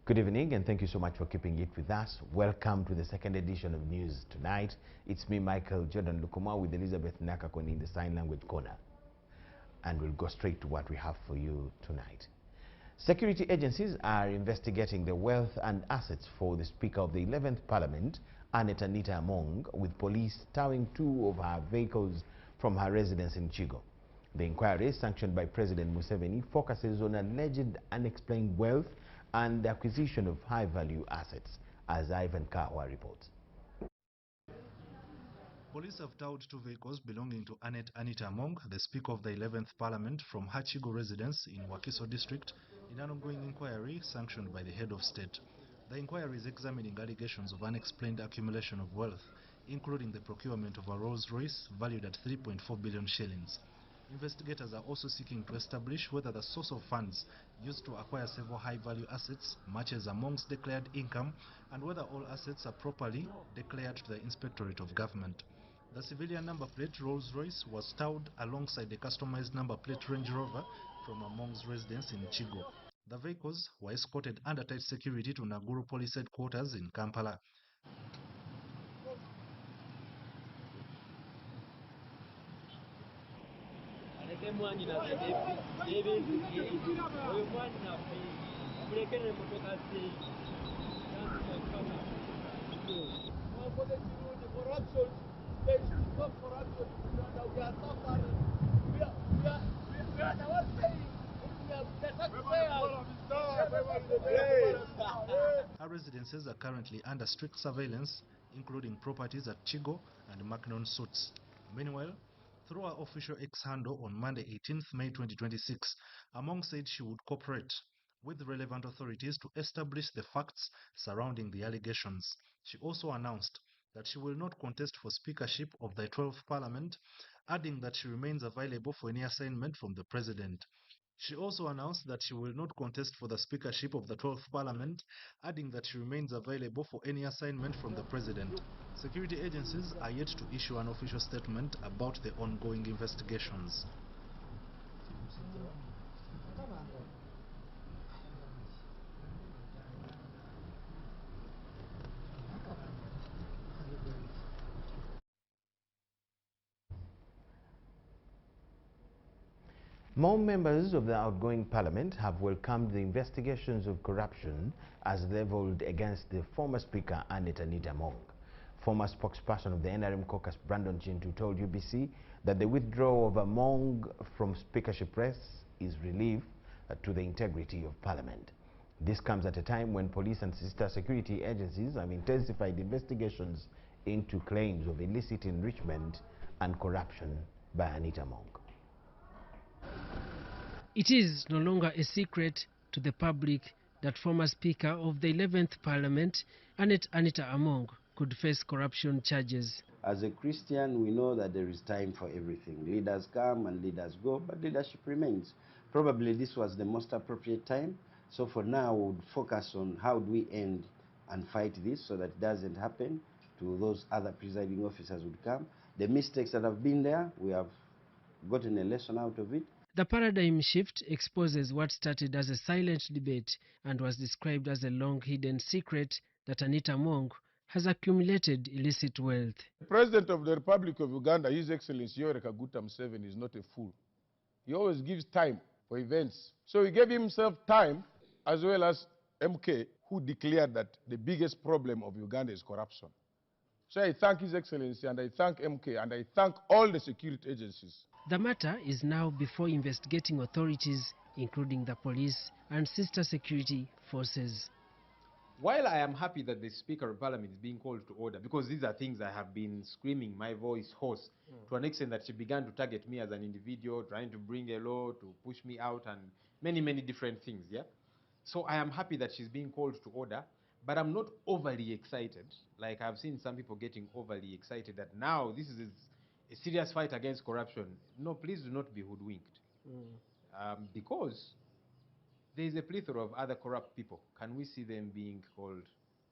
Good evening, and thank you so much for keeping it with us. Welcome to the second edition of News Tonight. It's me, Michael Jordan Lukuma, with Elizabeth Nakakoni in the sign language corner. And we'll go straight to what we have for you tonight. Security agencies are investigating the wealth and assets for the Speaker of the 11th Parliament, Anita Among, with police towing two of her vehicles from her residence in Chigo. The inquiry, sanctioned by President Museveni, focuses on alleged unexplained wealth and the acquisition of high-value assets, as Ivan Kawa reports. Police have towed two vehicles belonging to Anita Among, the Speaker of the 11th Parliament, from her Chigo residence in Wakiso district in an ongoing inquiry sanctioned by the head of state. The inquiry is examining allegations of unexplained accumulation of wealth, including the procurement of a Rolls-Royce valued at 3.4 billion shillings. Investigators are also seeking to establish whether the source of funds used to acquire several high-value assets matches Among's declared income and whether all assets are properly declared to the Inspectorate of Government. The civilian number plate Rolls-Royce was towed alongside the customized number plate Range Rover from Among's residence in Chigo. The vehicles were escorted under tight security to Naguru Police Headquarters in Kampala. Our residences are currently under strict surveillance, including properties at Chigo and Macnon Suits. Meanwhile, through her official X handle on Monday 18th May 2026, Among said she would cooperate with relevant authorities to establish the facts surrounding the allegations. She also announced that she will not contest for Speakership of the 12th Parliament, adding that she remains available for any assignment from the President. She also announced that she will not contest for the Speakership of the 12th Parliament, adding that she remains available for any assignment from the President. Security agencies are yet to issue an official statement about the ongoing investigations. More members of the outgoing parliament have welcomed the investigations of corruption as leveled against the former Speaker Anita Among. Former spokesperson of the NRM caucus Brandon Chintu told UBC that the withdrawal of Among from Speakership race is relief to the integrity of Parliament. This comes at a time when police and sister security agencies have intensified investigations into claims of illicit enrichment and corruption by Anita Among. It is no longer a secret to the public that former Speaker of the 11th Parliament, Anita Among, could face corruption charges. As a Christian, we know that there is time for everything. Leaders come and leaders go, but leadership remains. Probably this was the most appropriate time. So for now, we would focus on how do we end and fight this so that it doesn't happen to those other presiding officers would come. The mistakes that have been there, we have gotten a lesson out of it. The paradigm shift exposes what started as a silent debate and was described as a long-hidden secret that Anita Among has accumulated illicit wealth. The President of the Republic of Uganda, His Excellency Yoweri Kaguta Museveni, is not a fool. He always gives time for events. So he gave himself time, as well as MK, who declared that the biggest problem of Uganda is corruption. So I thank His Excellency, and I thank MK, and I thank all the security agencies. The matter is now before investigating authorities, including the police and sister security forces. While I am happy that the Speaker of Parliament is being called to order, because these are things I have been screaming my voice hoarse to an extent that she began to target me as an individual, trying to bring a law to push me out and many, many different things, yeah? So I am happy that she's being called to order, but I'm not overly excited. Like I've seen some people getting overly excited that now this is a serious fight against corruption. No, please do not be hoodwinked. Because there is a plethora of other corrupt people. Can we see them being called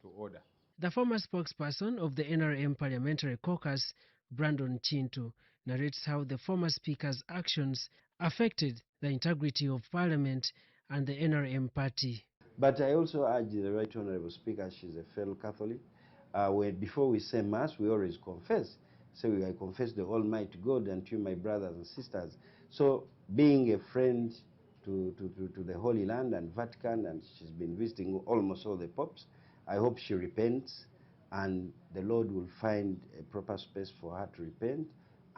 to order? The former spokesperson of the NRM Parliamentary caucus, Brandon Chintu, narrates how the former Speaker's actions affected the integrity of Parliament and the NRM party. But I also urge the Right Honourable Speaker, she's a fellow Catholic, before we say Mass, we always confess. So I confess the Almighty God and to my brothers and sisters. So being a friend to the Holy Land and Vatican, and she's been visiting almost all the popes, I hope she repents and the Lord will find a proper space for her to repent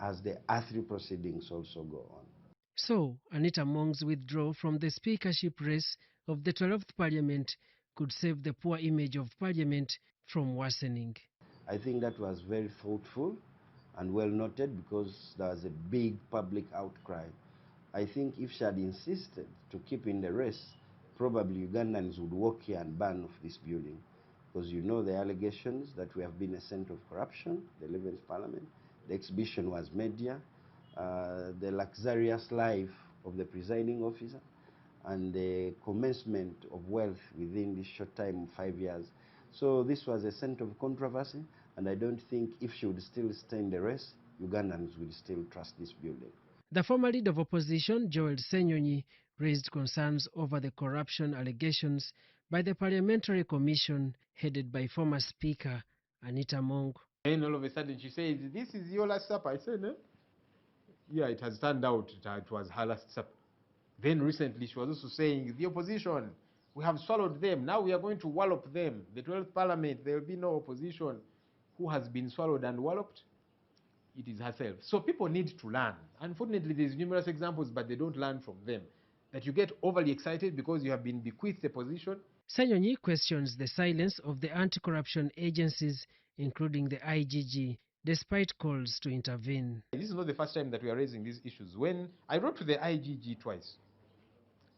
as the earthly proceedings also go on. So, Anita Mong's withdrawal from the speakership race of the 12th Parliament could save the poor image of Parliament from worsening. I think that was very thoughtful and well noted because there was a big public outcry. I think if she had insisted to keep in the race, probably Ugandans would walk here and burn off this building. Because you know the allegations that we have been a center of corruption, the 11th Parliament. The exhibition was media, the luxurious life of the presiding officer, and the commencement of wealth within this short time of 5 years. So this was a center of controversy, and I don't think if she would still stay in the race, Ugandans would still trust this building. The former leader of opposition, Joel Senyonyi, raised concerns over the corruption allegations by the Parliamentary Commission headed by former Speaker Anita Mong. And all of a sudden she says, "This is your last supper." I said, "No." Yeah, it has turned out that it was her last supper. Then recently she was also saying, the opposition, we have swallowed them. Now we are going to wallop them. The 12th Parliament, there will be no opposition. Who has been swallowed and walloped? It is herself. So people need to learn. Unfortunately, there's numerous examples, but they don't learn from them. That you get overly excited because you have been bequeathed a position. Senyonyi questions the silence of the anti-corruption agencies, including the IGG, despite calls to intervene. This is not the first time that we are raising these issues. When I wrote to the IGG twice,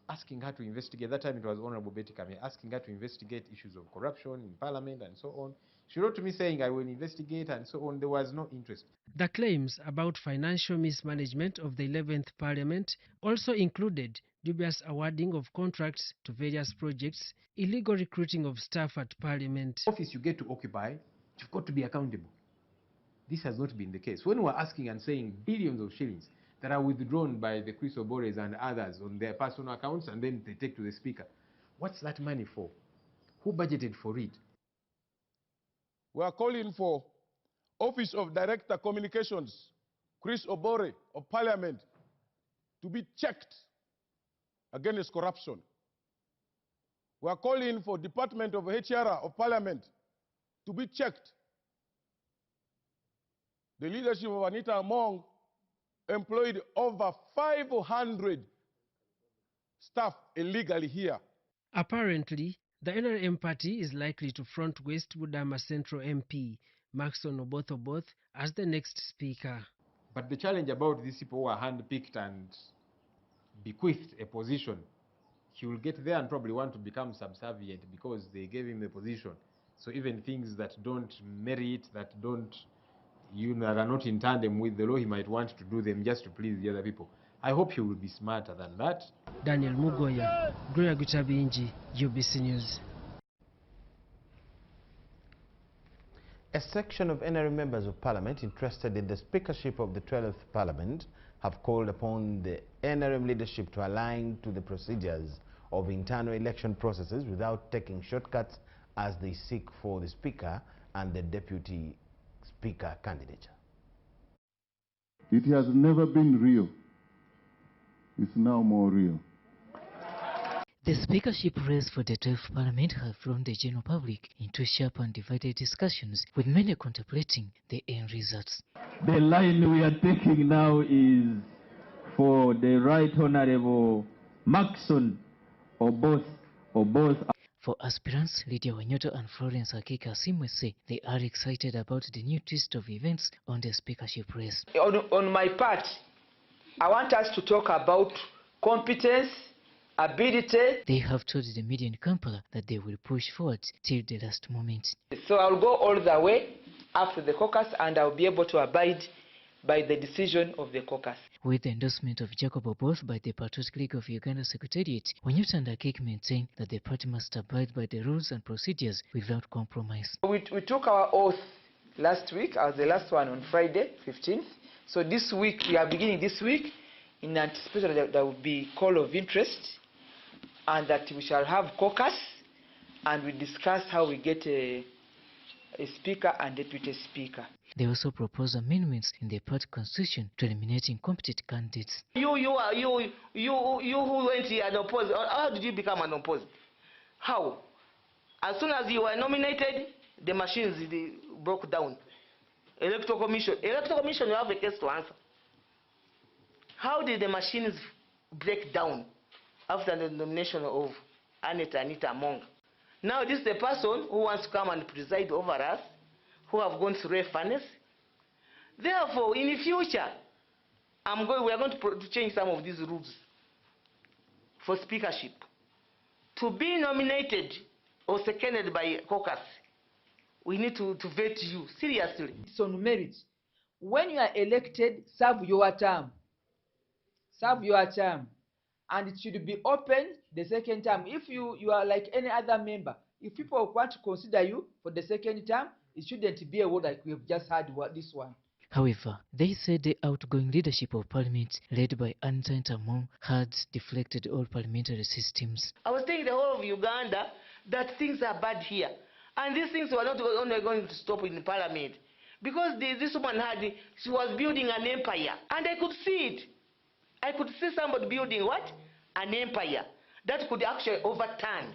asking her to investigate, that time it was Honorable Betty Kame, asking her to investigate issues of corruption in Parliament and so on. She wrote to me saying, I will investigate and so on. There was no interest. The claims about financial mismanagement of the 11th Parliament also included dubious awarding of contracts to various projects, illegal recruiting of staff at Parliament. Office you get to occupy, you've got to be accountable. This has not been the case. When we're asking and saying billions of shillings that are withdrawn by the Chris Obores and others on their personal accounts and then they take to the Speaker, what's that money for? Who budgeted for it? We are calling for Office of Director Communications, Chris Obore of Parliament, to be checked against corruption. We are calling for Department of HR of Parliament to be checked. The leadership of Anita Mong employed over 500 staff illegally here. Apparently, the NRM party is likely to front West Budama Central MP Maxon Oboth as the next speaker. But the challenge about these people who are handpicked and bequeathed a position, he will get there and probably want to become subservient because they gave him a position. So even things that don't merit, that are not in tandem with the law, he might want to do them just to please the other people. I hope he will be smarter than that. Daniel Mugoya, Gloria Gutabinji, UBC News. A section of NRM members of Parliament interested in the Speakership of the 12th Parliament have called upon the NRM leadership to align to the procedures of internal election processes without taking shortcuts as they seek for the Speaker and the Deputy Speaker candidature. It has never been real. It's now more real. The speakership race for the 12th Parliament have thrown the general public into sharp and divided discussions, with many contemplating the end results. The line we are taking now is for the Right Honourable Maxon Oboth. For aspirants, Lydia Wanyoto and Florence Akika Simwe say they are excited about the new twist of events on the speakership race. On my part, I want us to talk about competence, ability. They have told the media in Kampala that they will push forward till the last moment. So I'll go all the way after the caucus and I'll be able to abide by the decision of the caucus. With the endorsement of Jacob Oboth by the Patriotic League of Uganda Secretariat, Wanyoto and Akik maintain that the party must abide by the rules and procedures without compromise. We took our oath last week, as the last one on Friday, 15th. So this week, we are beginning this week in anticipation that there will be call of interest and that we shall have caucus, and we discuss how we get a speaker and deputy speaker. They also propose amendments in the party constitution to eliminate incompetent candidates. You who went here and opposed, how did you become an opposed? How? As soon as you were nominated, the machines broke down. Electoral Commission, you have a case to answer. How did the machines break down after the nomination of Anita Among? Now this is the person who wants to come and preside over us, who have gone through a furnace. Therefore, in the future, we are going to change some of these rules for speakership. To be nominated or seconded by caucus, we need to vet you seriously. It's on merit. When you are elected, serve your term. Serve your term. And it should be open the second term. If you are like any other member, if people want to consider you for the second term, it shouldn't be a word like we have just had this one. However, they said the outgoing leadership of Parliament, led by Anita Among, had deflected all parliamentary systems. I was telling the whole of Uganda that things are bad here. And these things were not only going to stop in Parliament. Because this woman she was building an empire. And I could see it. I could see somebody building what? An empire that could actually overturn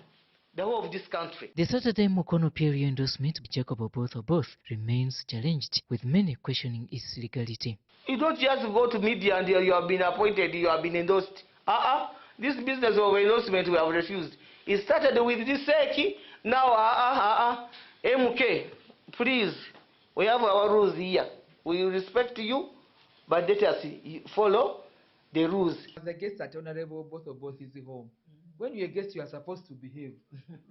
the whole of this country. The Saturday Mukono PLU endorsement of Jacob Oboth remains challenged, with many questioning its legality. You don't just go to media and you have been appointed, you have been endorsed. This business of endorsement we have refused. It started with this Seki, now MK, please, we have our rules here. We respect you, but let us follow the rules. As a guest at Honorable both is home. When you're a guest, you are supposed to behave.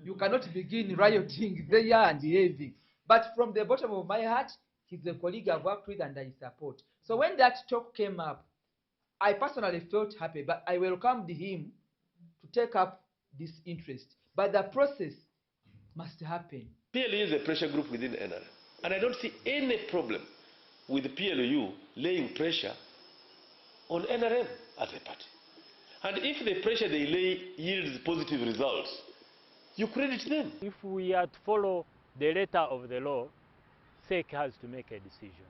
You cannot begin rioting there and behaving. But from the bottom of my heart, he's a colleague I've worked with and I support. So when that talk came up, I personally felt happy, but I welcomed him to take up this interest. But the process must happen. PLU is a pressure group within NRM. And I don't see any problem with the PLU laying pressure on NRM as a party. And if the pressure they lay yields positive results, you credit them. If we are to follow the letter of the law, SEC has to make a decision.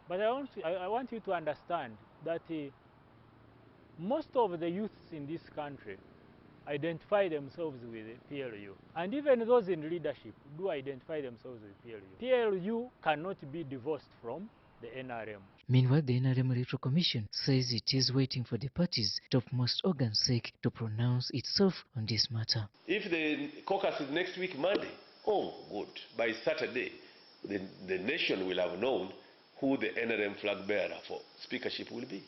But I want you to understand that most of the youths in this country identify themselves with the PLU. And even those in leadership do identify themselves with PLU. PLU cannot be divorced from the NRM. Meanwhile, the NRM Electoral Commission says it is waiting for the party's topmost organ, SEC, to pronounce itself on this matter. If the caucus is next week, Monday, oh, good. By Saturday, the nation will have known who the NRM flag bearer for speakership will be.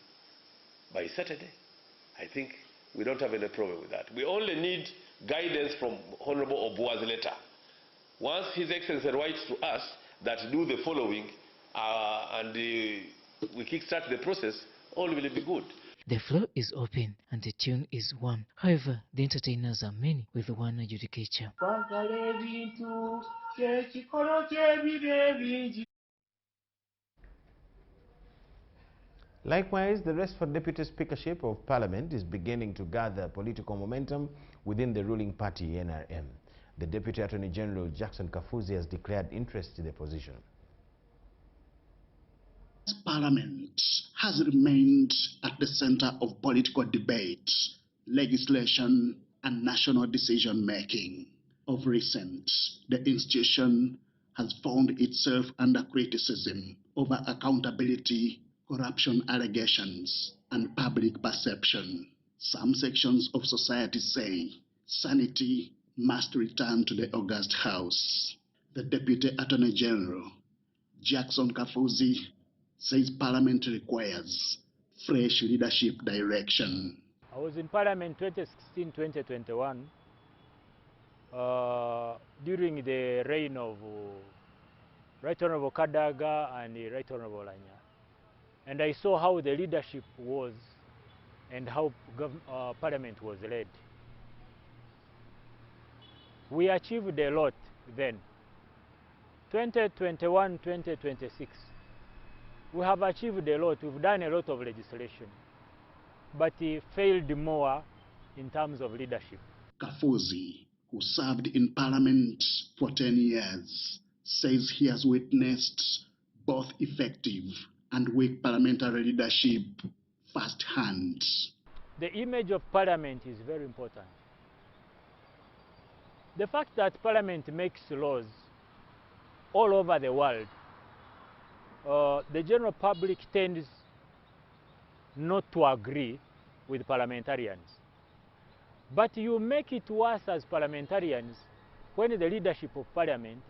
By Saturday. I think we don't have any problem with that. We only need guidance from Honorable Obua's letter. Once His Excellency writes to us that do the following, and we kickstart the process, all will be good. The floor is open and the tune is one. However, the entertainers are many, with one adjudicature. Likewise, the race for deputy speakership of Parliament is beginning to gather political momentum within the ruling party, NRM. The Deputy Attorney General Jackson Kafuzi has declared interest in the position. Parliament has remained at the center of political debate, legislation, and national decision-making. Of recent, the institution has found itself under criticism over accountability, corruption allegations, and public perception. Some sections of society say sanity must return to the august house. The Deputy Attorney General, Jackson Kafuzi, says Parliament requires fresh leadership direction. I was in Parliament 2016-2021 during the reign of Right Honourable Kadaga and Right Honourable Lanya. And I saw how the leadership was and how Parliament was led. We achieved a lot then. 2021-2026. We have achieved a lot. We've done a lot of legislation, but it failed more in terms of leadership. Kafuzi, who served in Parliament for 10 years, says he has witnessed both effective and weak parliamentary leadership firsthand. The image of Parliament is very important. The fact that Parliament makes laws all over the world, the general public tends not to agree with parliamentarians. But you make it worse as parliamentarians when the leadership of Parliament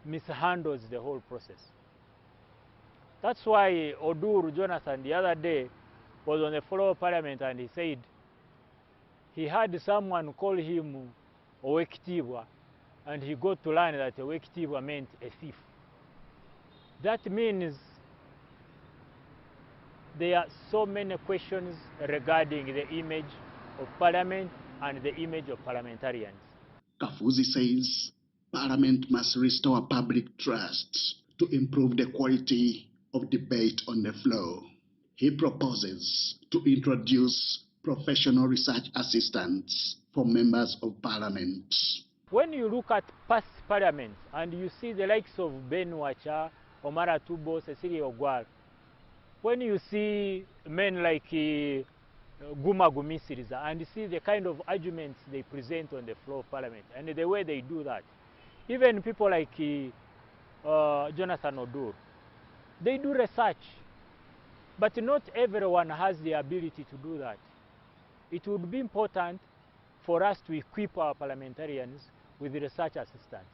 mishandles the whole process. That's why Odur Jonathan the other day was on the floor of Parliament and he said he had someone call him Owekitibwa, and he got to learn that Owekitibwa meant a thief. That means there are so many questions regarding the image of Parliament and the image of parliamentarians. Kafuzi says Parliament must restore public trust to improve the quality of debate on the floor. He proposes to introduce professional research assistants for members of Parliament. When you look at past parliaments and you see the likes of Ben Wacha, Omara Tubo, Cecilia Ogwal, when you see men like Guma Gumisiriza and you see the kind of arguments they present on the floor of Parliament and the way they do that, even people like Jonathan Odur, they do research, but not everyone has the ability to do that. It would be important for us to equip our parliamentarians with research assistants.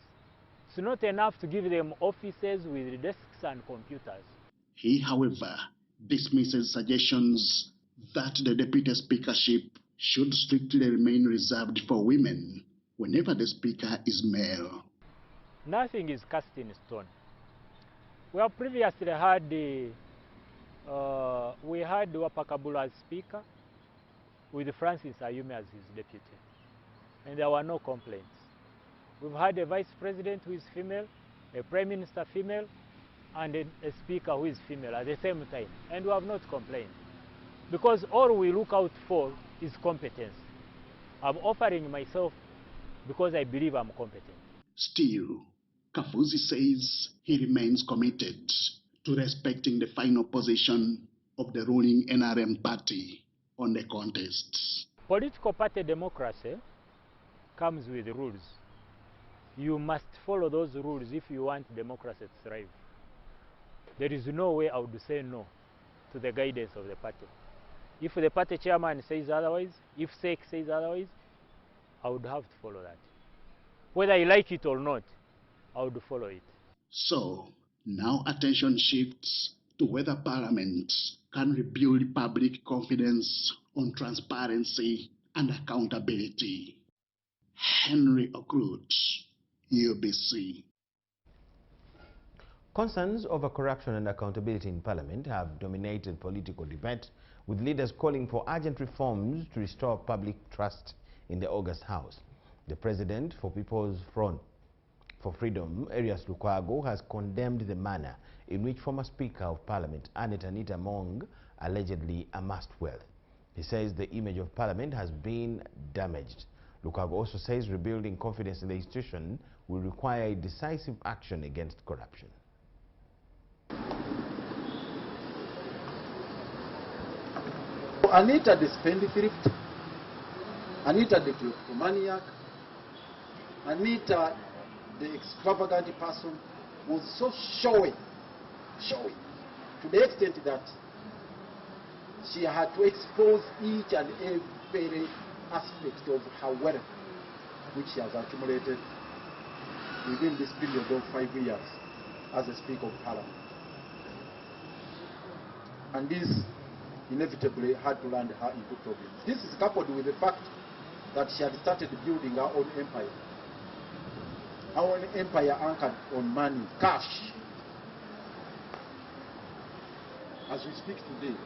It's not enough to give them offices with desks and computers. He, however, dismisses suggestions that the deputy speakership should strictly remain reserved for women whenever the speaker is male. Nothing is cast in stone. We have previously had Wapakabula as speaker with Francis Ayume as his deputy, and there were no complaints. We've had a vice president who is female, a prime minister female, and a speaker who is female at the same time, and we have not complained. Because all we look out for is competence. I'm offering myself because I believe I'm competent. Still, Kafuzi says he remains committed to respecting the final position of the ruling NRM party on the contests. Political party democracy comes with rules. You must follow those rules if you want democracy to thrive. There is no way I would say no to the guidance of the party. If the party chairman says otherwise, if SEC says otherwise, I would have to follow that. Whether I like it or not, I would follow it. So, now attention shifts to whether Parliament can rebuild public confidence on transparency and accountability. Henry Okrut, UBC. Concerns over corruption and accountability in Parliament have dominated political debate, with leaders calling for urgent reforms to restore public trust in the August House. The President for People's Front for Freedom, Erias Lukwago, has condemned the manner in which former Speaker of Parliament, Anita Among, allegedly amassed wealth. He says the image of Parliament has been damaged. Lukwago also says rebuilding confidence in the institution will require decisive action against corruption. Anita the spendthrift, Anita the kleptomaniac, Anita the extravagant person was so showy to the extent that she had to expose each and every aspect of her wealth which she has accumulated within this period of 5 years as a Speaker of Parliament. And this inevitably had to land her into problems. This is coupled with the fact that she had started building her own empire. Her own empire anchored on money, cash. As we speak today,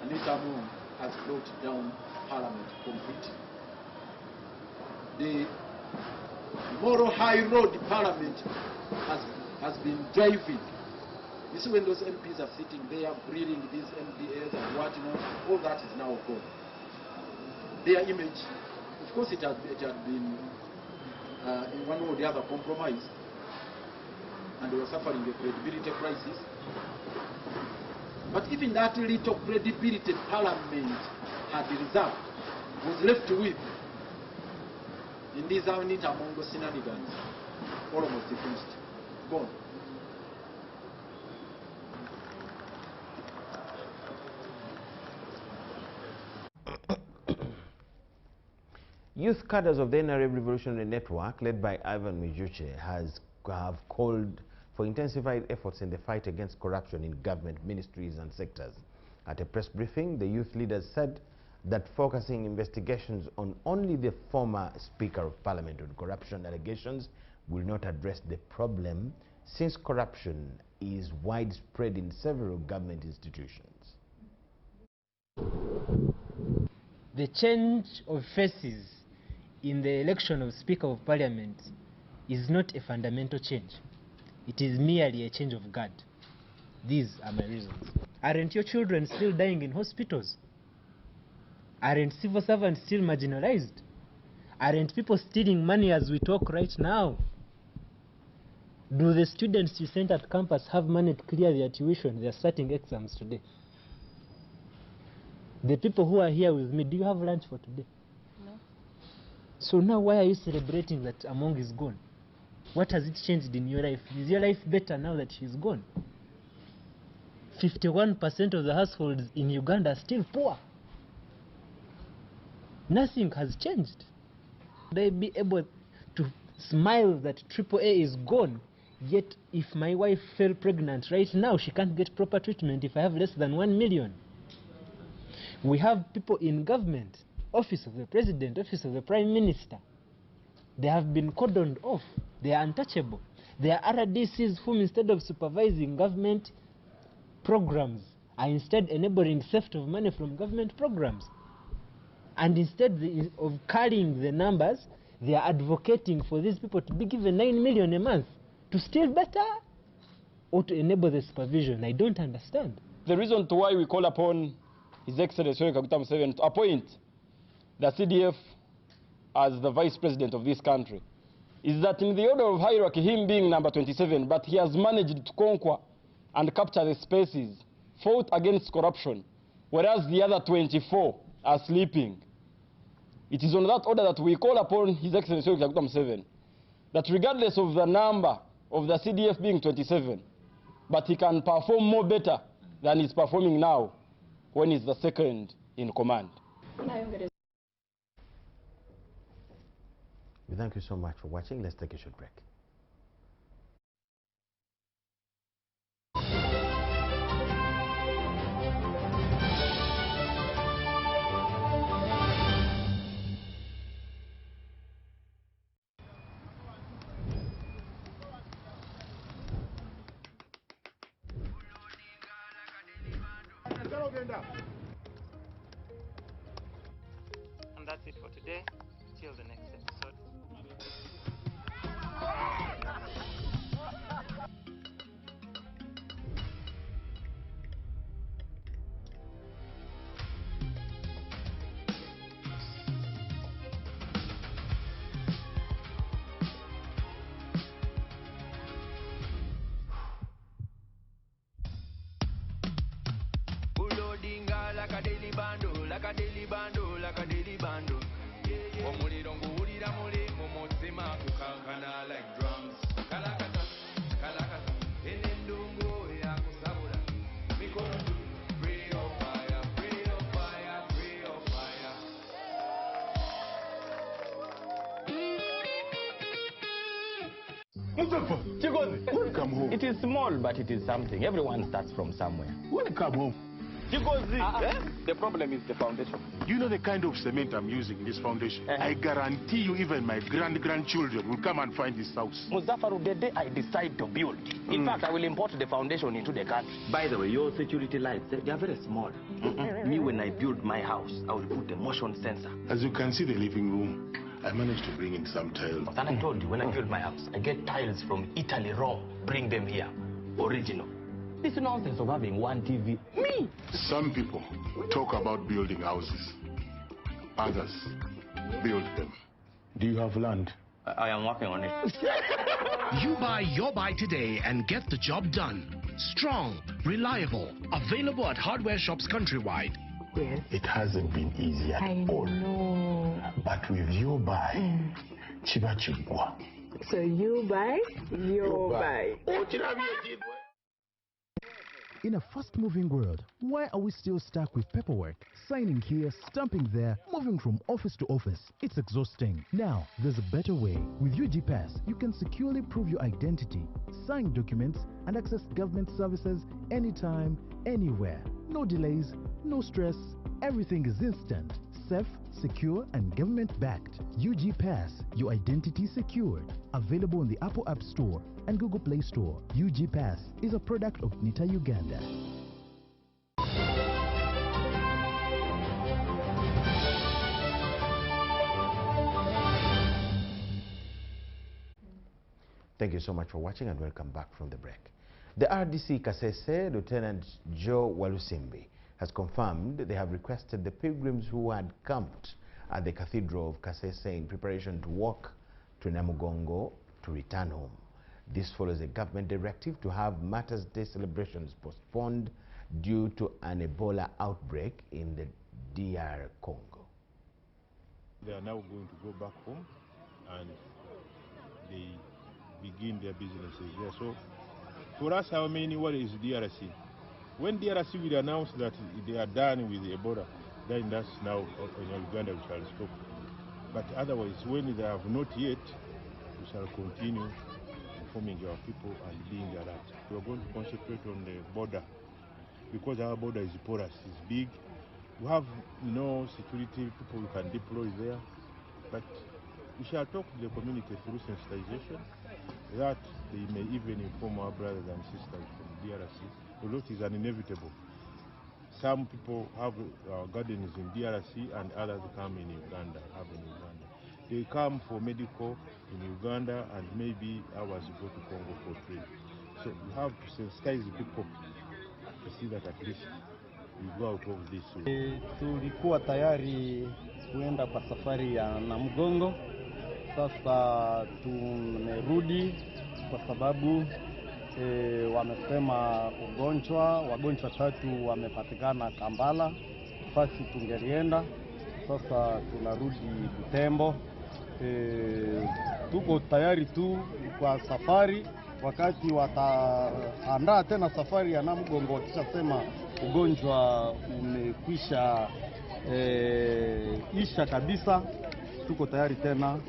Anita Among has brought down Parliament completely. The moral high road Parliament has been driving. You see, when those MPs are sitting there breathing these MPAs and whatnot, all that is now gone. their image. Of course, it had been in one way or the other compromised, and they were suffering a credibility crisis. But even that little credibility Parliament had reserved was left with in these Anita Mongo shenanigans, almost finished, gone. Youth cadres of the NRA Revolutionary Network, led by Ivan Mijuche, have called for intensified efforts in the fight against corruption in government ministries and sectors. At a press briefing, the youth leaders said that focusing investigations on only the former Speaker of Parliament on corruption allegations will not address the problem, since corruption is widespread in several government institutions. The change of faces in the election of Speaker of Parliament is not a fundamental change. It is merely a change of guard. These are my reasons. Aren't your children still dying in hospitals? Aren't civil servants still marginalized? Aren't people stealing money as we talk right now? Do the students you sent at campus have money to clear their tuition? They are starting exams today. The people who are here with me, do you have lunch for today? No. So now why are you celebrating that Among is gone? What has it changed in your life? Is your life better now that she's gone? 51% of the households in Uganda are still poor. Nothing has changed. They be able to smile that AAA is gone, yet if my wife fell pregnant right now, she can't get proper treatment if I have less than 1 million. We have people in government, office of the president, office of the prime minister. They have been cordoned off. They are untouchable. They are RDCs whom, instead of supervising government programs, are instead enabling theft of money from government programs. And instead of carrying the numbers, they are advocating for these people to be given 9 million a month to steal better or to enable the supervision. I don't understand. The reason to why we call upon His Excellency Kaguta Museveni to appoint the CDF as the Vice President of this country is that in the order of hierarchy, him being number 27, but he has managed to conquer and capture the spaces, fought against corruption, whereas the other 24 are sleeping. It is on that order that we call upon His Excellency Kaguta Museveni that regardless of the number of the CDF being 27, but he can perform more better than he's performing now when he's the second in command. We thank you so much for watching. Let's take a short break. And that's it for today. Till the next episode. Welcome home. It is small, but it is something. Everyone starts from somewhere. Welcome home. The problem is the foundation. You know the kind of cement I'm using in this foundation? I guarantee you even my grandchildren will come and find this house. Muzafaru, the day I decide to build, in fact, I will import the foundation into the country. By the way, your security lights, they are very small. Me, when I build my house, I will put a motion sensor. As you can see, the living room, I managed to bring in some tiles. And I told you, when I build my house, I get tiles from Italy raw, bring them here, original. This nonsense of having one TV, me! Some people talk about building houses, others build them. Do you have land? I am working on it. You buy your buy today and get the job done. Strong, reliable, available at hardware shops countrywide. Yes. It hasn't been easy at all. No. But with your buy, chiba chigwa. So you buy, your buy. In a fast-moving world, why are we still stuck with paperwork? Signing here, stamping there, moving from office to office. It's exhausting. Now, there's a better way. With UGPass, you can securely prove your identity, sign documents, and access government services anytime, anywhere. No delays, no stress. Everything is instant, safe, secure, and government-backed. UGPass, your identity secured. Available on the Apple App Store and Google Play Store. UGPass is a product of NITA Uganda. Thank you so much for watching and welcome back from the break. The RDC Kasese, Lieutenant Joe Walusimbi, has confirmed they have requested the pilgrims who had camped at the Cathedral of Kasese in preparation to walk to Namugongo to return home. This follows a government directive to have Martyrs' Day celebrations postponed due to an Ebola outbreak in the DR Congo. They are now going to go back home and they begin their businesses there. So for us, what is DRC? When DRC will announce that they are done with Ebola, then that's now in Uganda we shall stop. But otherwise, when they have not yet, we shall continue informing our people and being alert. We are going to concentrate on the border because our border is porous, it's big. We have no security people we can deploy there, but we shall talk to the community through sensitization that they may even inform our brothers and sisters from DRC, although it is inevitable. Some people have gardens in DRC and others come in Uganda, They come for medical in Uganda and maybe others go to Congo for trade. So we have to sensitize the people to see that at least we go out of this way. Tulikuwa tayari kuenda kwa safari ya Namugongo. Sasa tumerudi kwa sababu wamesema wagonjwa 3 wamepatikana Kampala, fasi tungelienda. Sasa tunarudi Butembo. Tuko tayari tu kwa safari, wakati wataandaa tena safari ya Namugongo wakishasema ugonjwa umekwisha isha kabisa. Tuko tayari tena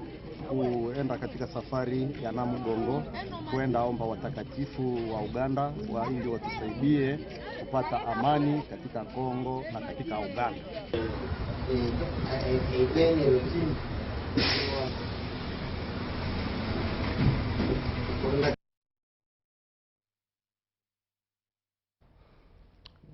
kuenda katika safari ya Namugongo kuenda omba watakatifu wa Uganda ili watusaidie kupata amani katika Kongo na katika Uganda.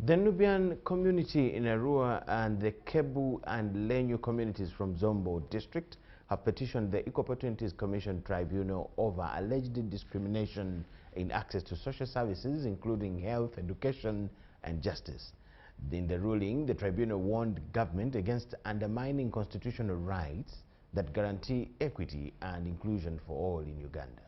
The Nubian community in Arua and the Kebu and Lenyu communities from Zombo district have petitioned the Equal Opportunities Commission Tribunal over alleged discrimination in access to social services, including health, education, and justice. In the ruling, the tribunal warned government against undermining constitutional rights that guarantee equity and inclusion for all in Uganda.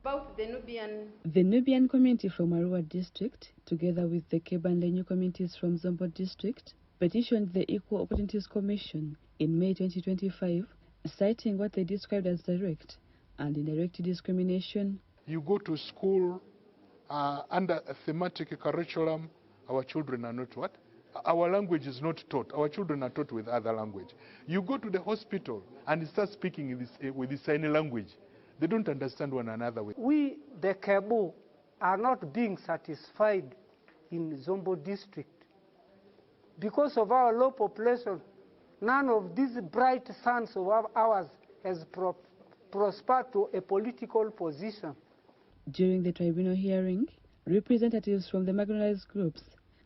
About the Nubian community from Arua district, together with the Kebu and Lenyu communities from Zombo district, petitioned the Equal Opportunities Commission in May 2025, citing what they described as direct and indirect discrimination. You go to school under a thematic curriculum, our children are not what? Our language is not taught. Our children are taught with other language. You go to the hospital and start speaking with the sign language. They don't understand one another. We, the Kebu, are not being satisfied in Zombo district. Because of our low population, none of these bright sons of ours has prospered to a political position. During the tribunal hearing, representatives from the marginalized groups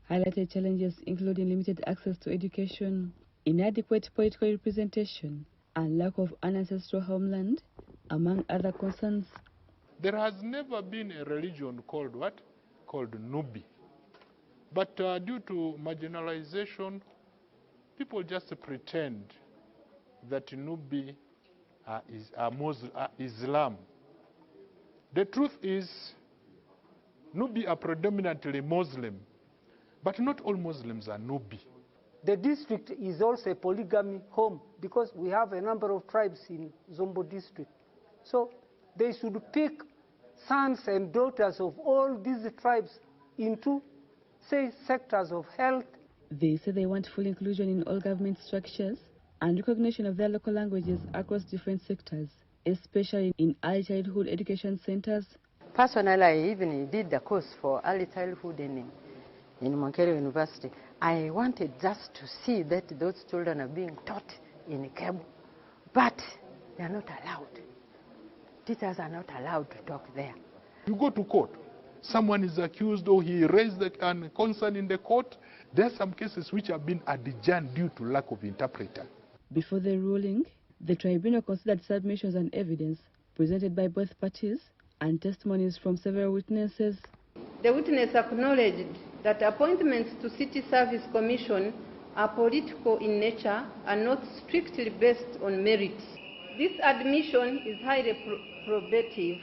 highlighted challenges including limited access to education, inadequate political representation, and lack of an ancestral homeland, among other concerns. There has never been a religion called what? Called Nubi. But due to marginalization, people just pretend that Nubi is Islam. The truth is, Nubi are predominantly Muslim, but not all Muslims are Nubi. The district is also a polygamy home because we have a number of tribes in Zombo district. So they should pick sons and daughters of all these tribes into, say, sectors of health. They say they want full inclusion in all government structures and recognition of their local languages across different sectors, especially in early childhood education centers. Personally, I even did the course for early childhood in Monkere University. I wanted just to see that those children are being taught in Kebu, but they are not allowed. Teachers are not allowed to talk there. You go to court, someone is accused or he raised a concern in the court. There are some cases which have been adjourned due to lack of interpreter. Before the ruling, the tribunal considered submissions and evidence presented by both parties and testimonies from several witnesses. The witness acknowledged that appointments to City Service Commission are political in nature and not strictly based on merit. This admission is highly probative.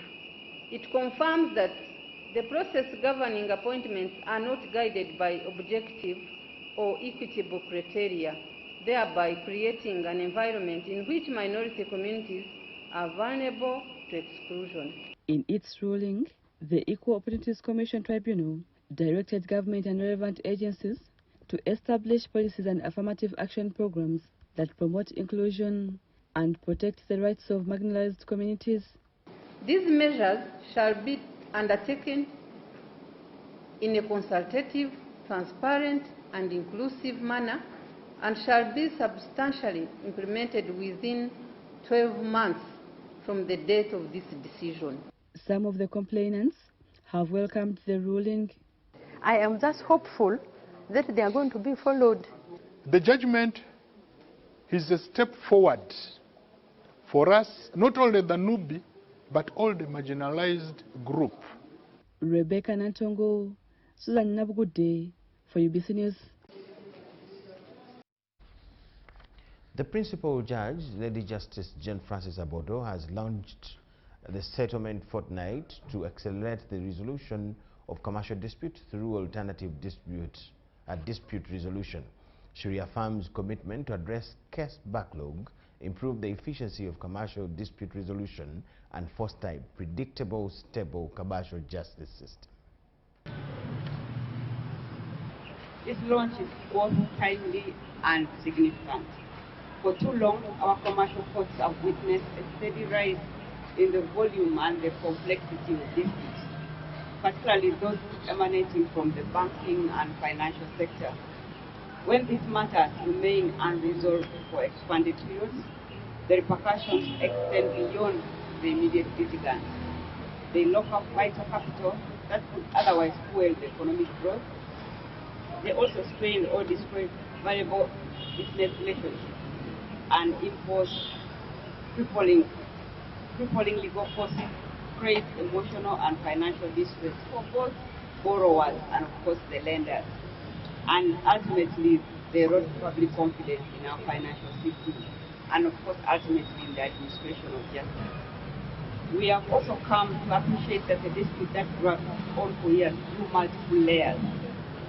It confirms that the process governing appointments are not guided by objective or equitable criteria, thereby creating an environment in which minority communities are vulnerable to exclusion. In its ruling, the Equal Opportunities Commission Tribunal directed government and relevant agencies to establish policies and affirmative action programs that promote inclusion and protect the rights of marginalized communities. These measures shall be undertaken in a consultative, transparent, and inclusive manner and shall be substantially implemented within 12 months from the date of this decision. Some of the complainants have welcomed the ruling. I am just hopeful that they are going to be followed. The judgment is a step forward for us, not only the Nubi, but all the marginalized group. Rebecca Nantongo, Susan Nabugude for UBC News. The principal judge, Lady Justice Jane Francis Abodo, has launched the settlement fortnight to accelerate the resolution of commercial dispute through alternative dispute resolution. She reaffirms commitment to address case backlog, improve the efficiency of commercial dispute resolution, and foster a predictable, stable commercial justice system. This launch is both timely and significant. For too long, our commercial courts have witnessed a steady rise in the volume and the complexity of disputes, particularly those emanating from the banking and financial sector. When these matters remain unresolved for expanded periods, the repercussions extend beyond the immediate litigants. They lock up vital capital that could otherwise fuel the economic growth. They also strain or destroy valuable business relationships and impose crippling legal forces, create emotional and financial distress for both borrowers and, of course, the lenders. And ultimately, they erode public confidence in our financial system and, of course, ultimately in the administration of justice. We have also come to appreciate that the dispute that drags on for years through multiple layers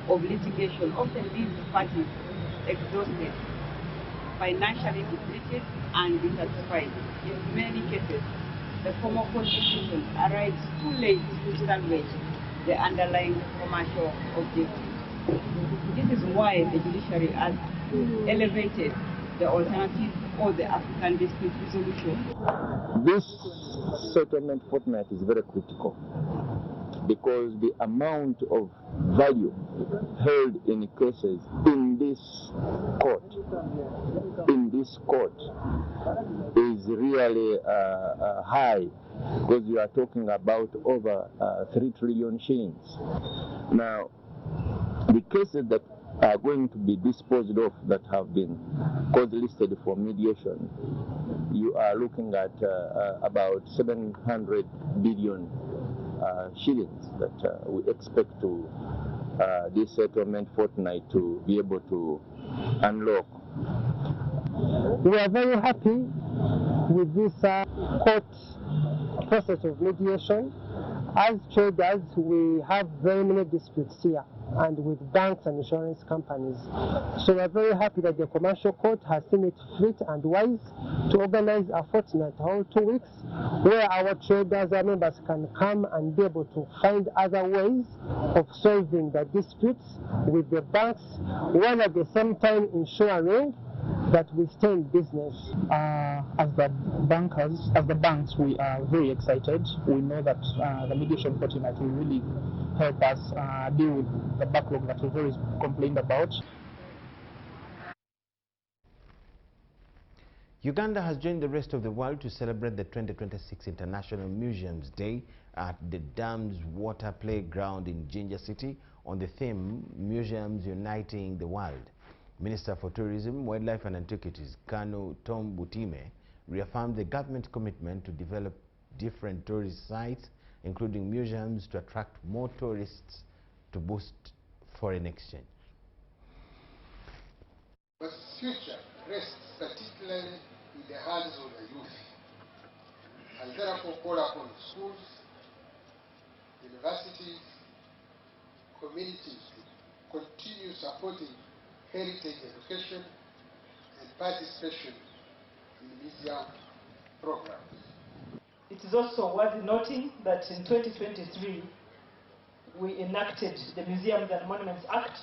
of litigation often leaves the parties exhausted, financially depleted, and dissatisfied. In many cases, the formal constitution arrives too late to salvage the underlying commercial objectives. This is why the judiciary has elevated the alternative or the African dispute resolution. This settlement fortnight is very critical because the amount of value held in cases in this court is really high, because you are talking about over 3 trillion shillings. Now, the cases that are going to be disposed of that have been listed for mediation, you are looking at about 700 billion shillings that we expect to this settlement fortnight to be able to unlock. We are very happy with this court process of mediation. As traders, we have very many disputes here, and with banks and insurance companies. So we are very happy that the commercial court has seen it fit and wise to organize a fortnight, all 2 weeks, where our traders, our members can come and be able to find other ways of solving the disputes with the banks, while at the same time ensuring that we stay in business. As the banks, we are very excited. We know that the mediation fortnight will really help us deal with the backlog that we've always complained about. Uganda has joined the rest of the world to celebrate the 2026 International Museums Day at the Dams Water Playground in Jinja City on the theme Museums Uniting the World. Minister for Tourism, Wildlife and Antiquities, Kano Tom Butime, reaffirmed the government's commitment to develop different tourist sites, including museums, to attract more tourists to boost foreign exchange. But future rests particularly in the hands of the youth, and therefore call upon schools, universities, communities to continue supporting heritage education and participation in museum programs. It is also worth noting that in 2023, we enacted the Museums and Monuments Act,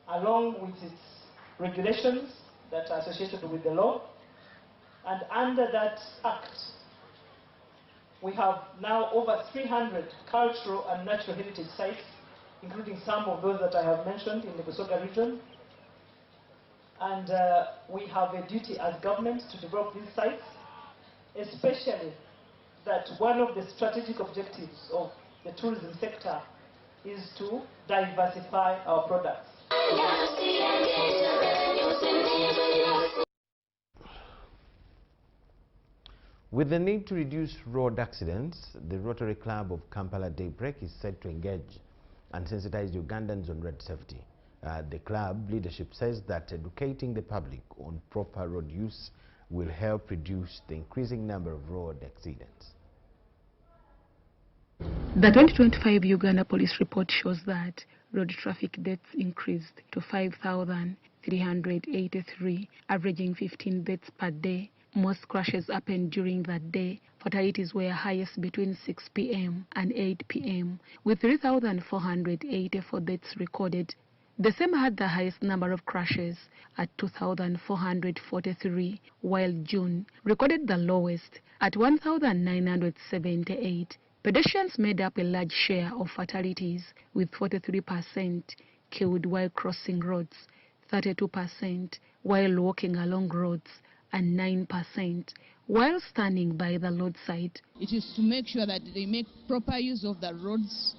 along with its regulations that are associated with the law. And under that act, we have now over 300 cultural and natural heritage sites, including some of those that I have mentioned in the Busoga region. And we have a duty as government to develop these sites, especially that one of the strategic objectives of the tourism sector is to diversify our products. With the need to reduce road accidents, the Rotary Club of Kampala Daybreak is set to engage and sensitize Ugandans on road safety. The club leadership says that educating the public on proper road use will help reduce the increasing number of road accidents. The 2025 Uganda Police report shows that road traffic deaths increased to 5,383, averaging 15 deaths per day. Most crashes happened during that day. Fatalities were highest between 6 p.m. and 8 p.m., with 3,484 deaths recorded. The same had the highest number of crashes at 2,443, while June recorded the lowest at 1,978. Pedestrians made up a large share of fatalities, with 43% killed while crossing roads, 32% while walking along roads, and 9% while standing by the roadside. It is to make sure that they make proper use of the roads.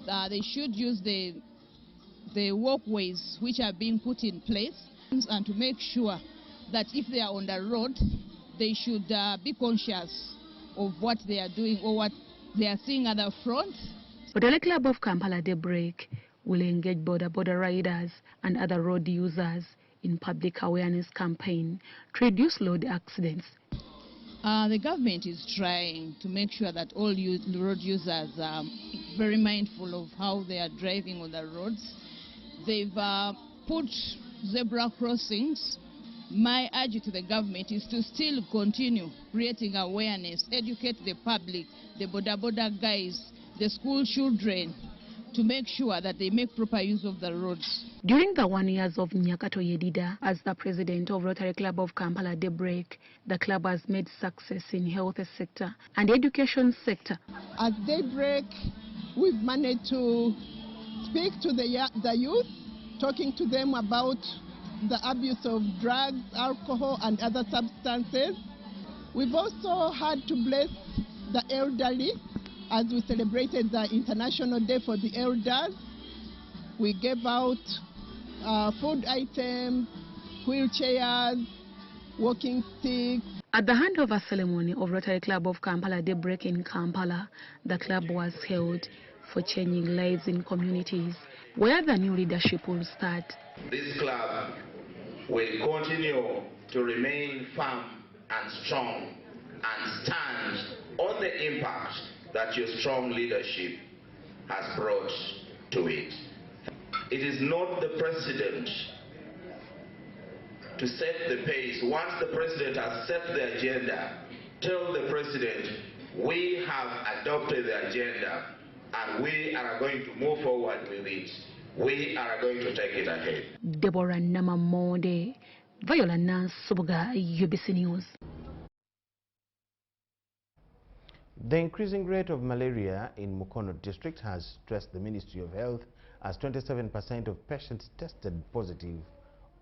They should use the walkways which are being put in place, and to make sure that if they are on the road, they should be conscious of what they are doing or what they are seeing at the front. Rotary Club of Kampala Daybreak will engage border riders and other road users in public awareness campaign to reduce road accidents. The government is trying to make sure that all road users are very mindful of how they are driving on the roads. They've put zebra crossings. My urge to the government is to still continue creating awareness, educate the public, the border guys, the school children, to make sure that they make proper use of the roads. During the 1 year of Nyakato Yedida as the president of Rotary Club of Kampala Daybreak, the club has made success in health sector and education sector. At Daybreak, we've managed to speak to the youth, talking to them about the abuse of drugs, alcohol, and other substances. We've also had to bless the elderly as we celebrated the International Day for the Elders. We gave out food items, wheelchairs, walking sticks. At the handover ceremony of Rotary Club of Kampala Daybreak in Kampala, the club was held for changing lives in communities where the new leadership will start. This club will continue to remain firm and strong and stand on the impact that your strong leadership has brought to it. It is not the president to set the pace. Once the president has set the agenda, tell the president, we have adopted the agenda and we are going to move forward with it. We are going to take it ahead. Deborah Namamonde, Viola Nansubuga, UBC News. The increasing rate of malaria in Mukono district has stressed the Ministry of Health as 27% of patients tested positive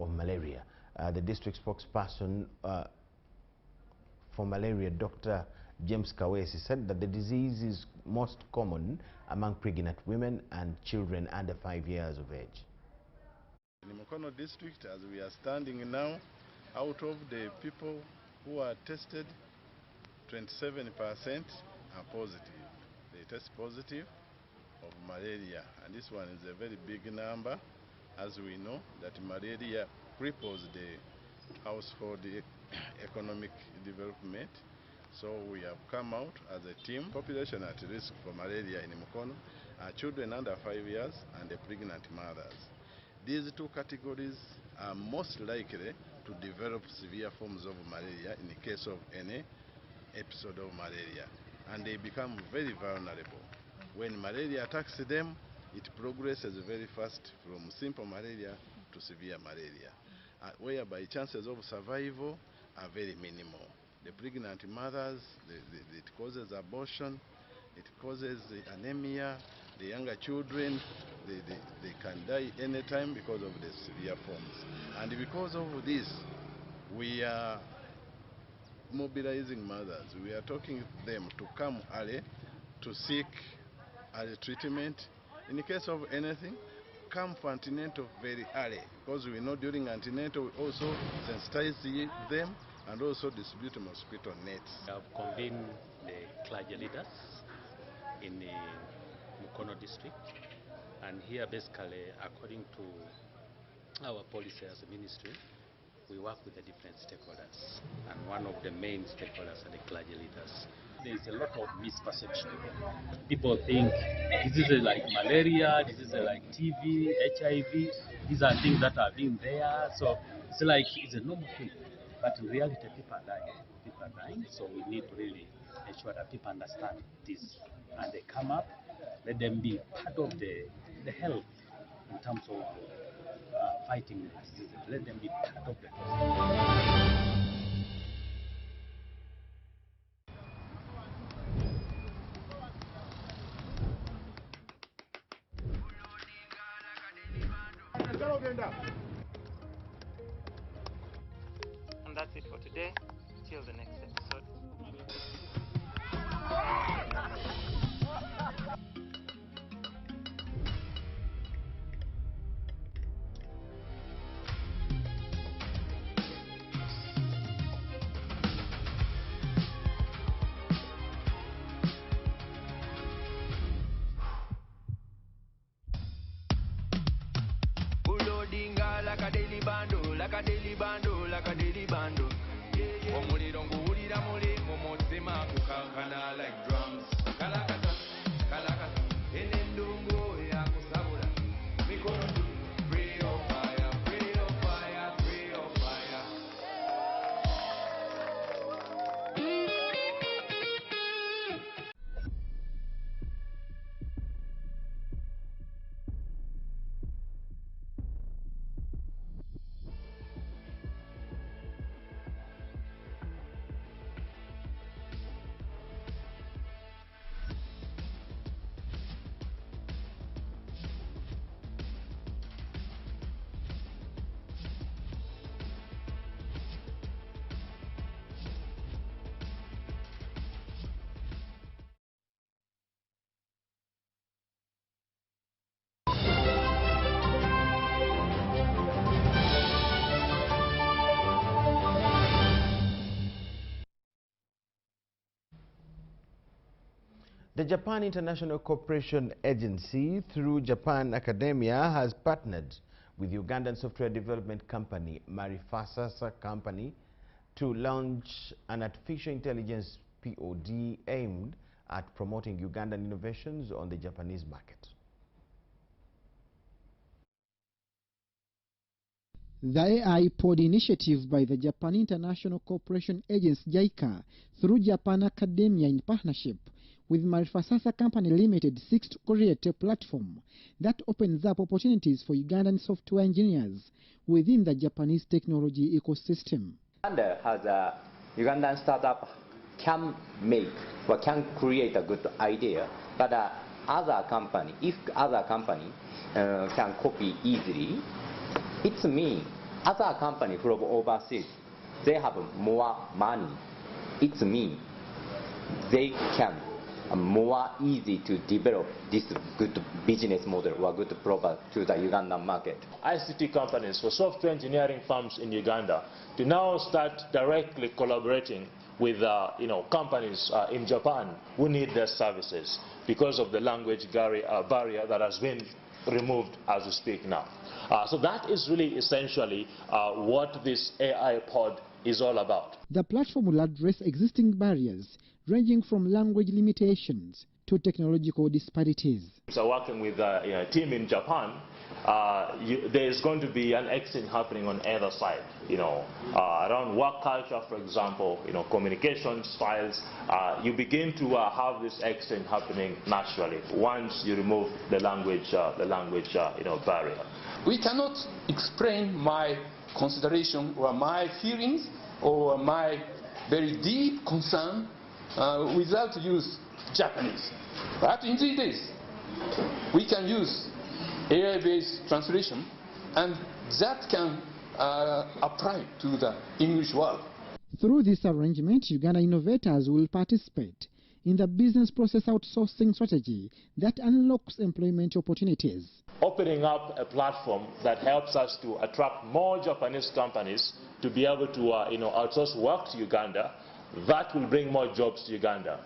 of malaria. The district spokesperson for malaria, Dr. James Kawesi, said that the disease is most common among pregnant women and children under 5 years of age. In Mukono district, as we are standing now, out of the people who are tested, 27% are positive. They test positive of malaria, and this one is a very big number, as we know that malaria cripples the household economic development. So we have come out as a team. Population at risk for malaria in Mukono are children under 5 years and the pregnant mothers. These two categories are most likely to develop severe forms of malaria in the case of any episode of malaria, and they become very vulnerable. When malaria attacks them, it progresses very fast from simple malaria to severe malaria, whereby chances of survival are very minimal. The pregnant mothers, it causes abortion, it causes anemia. The younger children, they can die anytime because of the severe forms. And because of this, we are mobilizing mothers. We are talking to them to come early, to seek early treatment. In the case of anything, come for antenatal very early, because we know during antenatal we also sensitize them and also distribute mosquito nets. We have convened the clergy leaders in the Mukono district, and here basically, according to our policy as a ministry, we work with the different stakeholders, and one of the main stakeholders are the clergy leaders. There's a lot of misperception. People think diseases like malaria, diseases like TB, HIV, these are things that have been there, so it's like it's a normal thing. But in reality, people are dying. People are dying, so we need to really ensure that people understand this, and they come up, let them be part of the health in terms of fighting the disease. Let them be part of the And that's it for today. Till the next episode. Like a daily bando, like a daily bando, like a daily bando. Omuliro nguwulira muli mu mutima kukankana like drums. Kalakata, kalakata, enendungu ya kusabula. Mikono juu, free of fire, free of fire, free of fire. The Japan International Cooperation Agency, through Japan Academia, has partnered with Ugandan software development company Marifasasa Company to launch an artificial intelligence POD aimed at promoting Ugandan innovations on the Japanese market. The AI Pod initiative by the Japan International Cooperation Agency JICA through Japan Academia in partnership with Marifasasa Company Limited seeks to create a platform that opens up opportunities for Ugandan software engineers within the Japanese technology ecosystem. Uganda has a Ugandan startup can make or can create a good idea, but other company, if other company can copy easily, it's mean other company from overseas, they have more money. It's mean they can more easy to develop this good business model or good product to the Ugandan market. ICT companies for software engineering firms in Uganda to now start directly collaborating with companies in Japan who need their services because of the language barrier that has been removed as we speak now. So that is really essentially what this AI pod is all about. The platform will address existing barriers ranging from language limitations to technological disparities. So working with a team in Japan, there is going to be an exchange happening on either side, around work culture, for example, communication styles. You begin to have this exchange happening naturally once you remove the language barrier. We cannot explain my consideration or my feelings or my very deep concern without use Japanese. But in these days, we can use AI-based translation, and that can apply to the English world. Through this arrangement, Uganda innovators will participate in the business process outsourcing strategy that unlocks employment opportunities. Opening up a platform that helps us to attract more Japanese companies to be able to outsource work to Uganda, that will bring more jobs to Uganda.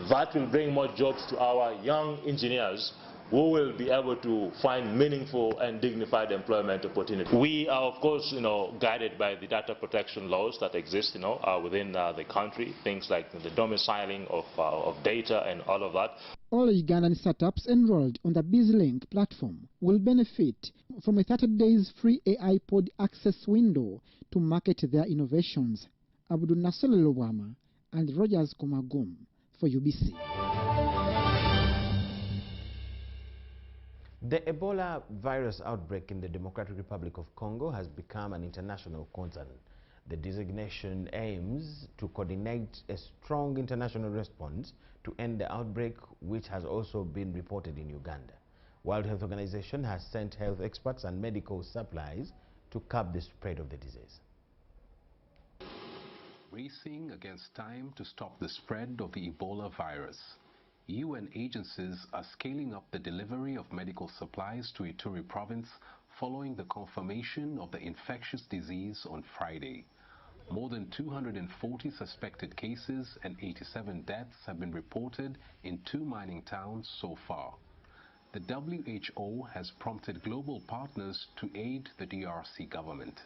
That will bring more jobs to our young engineers who will be able to find meaningful and dignified employment opportunities. We are, of course, guided by the data protection laws that exist, within the country, things like the domiciling of data and all of that. All Ugandan startups enrolled on the BizLink platform will benefit from a 30 days free AI pod access window to market their innovations. Abdul Nasser Lobama and Rogers Komagum for UBC. The Ebola virus outbreak in the Democratic Republic of Congo has become an international concern. The designation aims to coordinate a strong international response to end the outbreak, which has also been reported in Uganda. World Health Organization has sent health experts and medical supplies to curb the spread of the disease. Racing against time to stop the spread of the Ebola virus. UN agencies are scaling up the delivery of medical supplies to Ituri province following the confirmation of the infectious disease on Friday. More than 240 suspected cases and 87 deaths have been reported in 2 mining towns so far. The WHO has prompted global partners to aid the DRC government.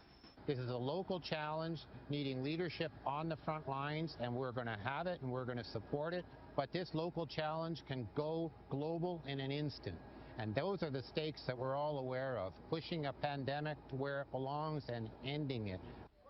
This is a local challenge needing leadership on the front lines, and we're going to have it and we're going to support it. But this local challenge can go global in an instant. And those are the stakes that we're all aware of, pushing a pandemic to where it belongs and ending it.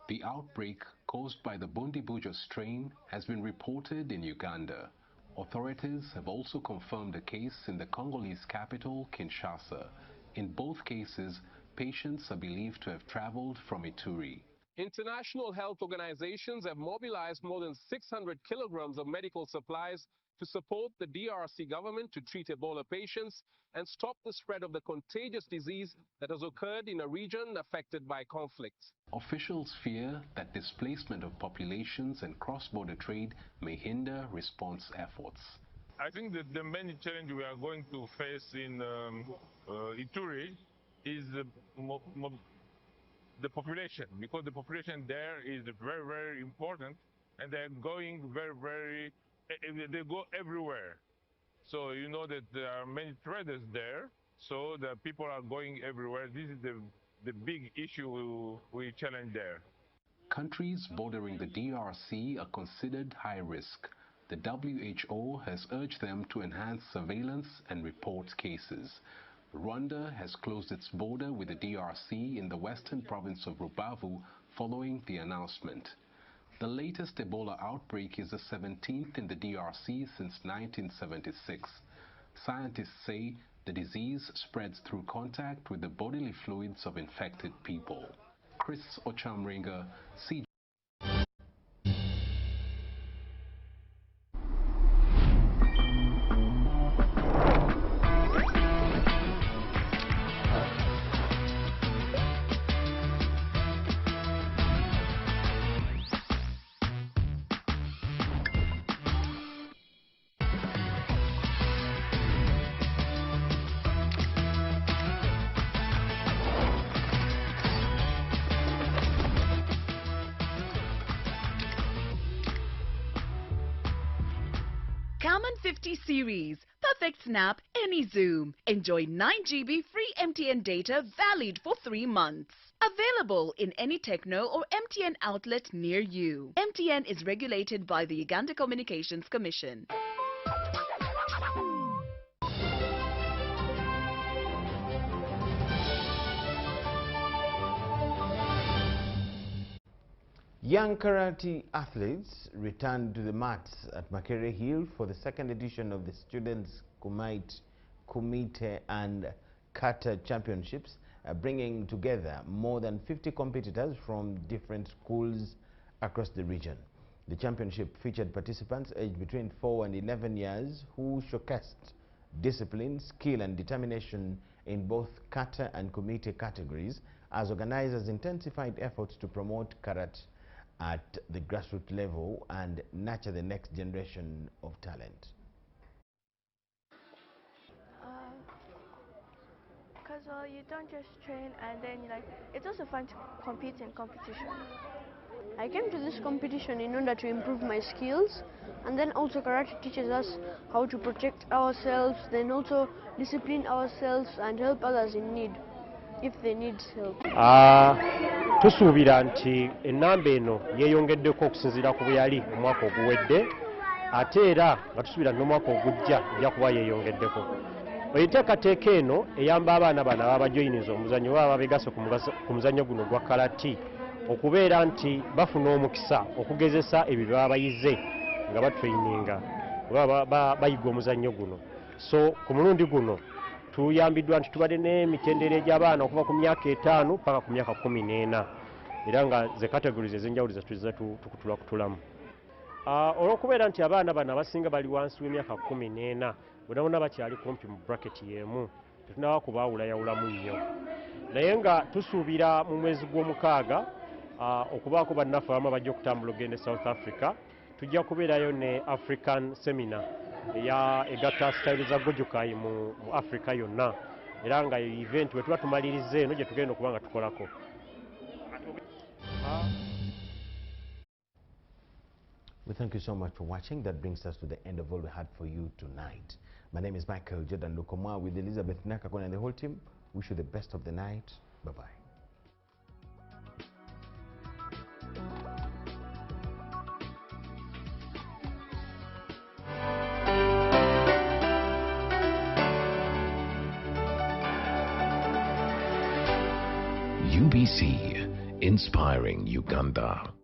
The outbreak caused by the Bundibujo strain has been reported in Uganda. Authorities have also confirmed a case in the Congolese capital, Kinshasa. In both cases, patients are believed to have traveled from Ituri. International health organizations have mobilized more than 600 kilograms of medical supplies to support the DRC government to treat Ebola patients and stop the spread of the contagious disease that has occurred in a region affected by conflicts. Officials fear that displacement of populations and cross-border trade may hinder response efforts. I think that the main challenge we are going to face in Ituri is the population, because the population there is very, very important, and they're going they go everywhere. So you know that there are many traders there, so the people are going everywhere. This is the the big issue we challenge there. Countries bordering the DRC are considered high risk. The WHO has urged them to enhance surveillance and report cases. Rwanda has closed its border with the DRC in the western province of Rubavu following the announcement. The latest Ebola outbreak is the 17th in the DRC since 1976. Scientists say the disease spreads through contact with the bodily fluids of infected people. Chris Ochamringa, CG. Common 50 series. Perfect snap, any zoom. Enjoy 9 GB free MTN data valid for 3 months. Available in any Techno or MTN outlet near you. MTN is regulated by the Uganda Communications Commission. Young karate athletes returned to the mats at Malaria Hill for the second edition of the Students' Kumite and Kata Championships, bringing together more than 50 competitors from different schools across the region. The championship featured participants aged between 4 and 11 years who showcased discipline, skill and determination in both Kata and Kumite categories as organizers intensified efforts to promote karate at the grassroots level and nurture the next generation of talent. Because you don't just train and then it's also fun to compete in competition. I came to this competition in order to improve my skills, and then also karate teaches us how to protect ourselves, then also discipline ourselves and help others in need if they need help. Tusuubira nti ennamba eno yeeyongeddeko okusinziira ku bwe yali omwaka oguwedde, ate era nga tusuubira nti n'omwaka ogujja ejja kuba yeeyongeddeko. Enteekateeka eno eyamba abaana bano ababa bajoyiniza omuzannyo baba babegase ku muzannyo guno gwa karati okubeera nti bafuna omukisa okugezesa ebyo bye baba bayize nga batrayininga oba bayiga omuzannyo guno. So ku mulundi guno tuyambiddwa nti tubadde n'emitendera egy'abaana okuva ku myaka 5 paka ku myaka 14 era nga ze categories ez'enjawulo zetuzza tukutulamu. Olw'okubeera nti abaana bano abasinga bali wansi w'emyaka 14 bonabona bakyali kumpi mu bracket y'emu, tetunaba kubaawulayawulamu nnyo. Naye nga tusuubira mu mwezi gw'omukaaga okubaako bannaffe abamu abajja okutambula okugenda e South Africa, tujja kubeerayo ne African Seminar egatta sitayiro za gojukai mu Africa yonna, era nga event we tuba tumaliriza eno gye tugenda okuba nga tukolako. We thank you so much for watching. That brings us to the end of all we had for you tonight. My name is Michael Jordan Lukomwa with Elizabeth Nakakon and the whole team. Wish you the best of the night. Bye-bye. UBC, inspiring Uganda.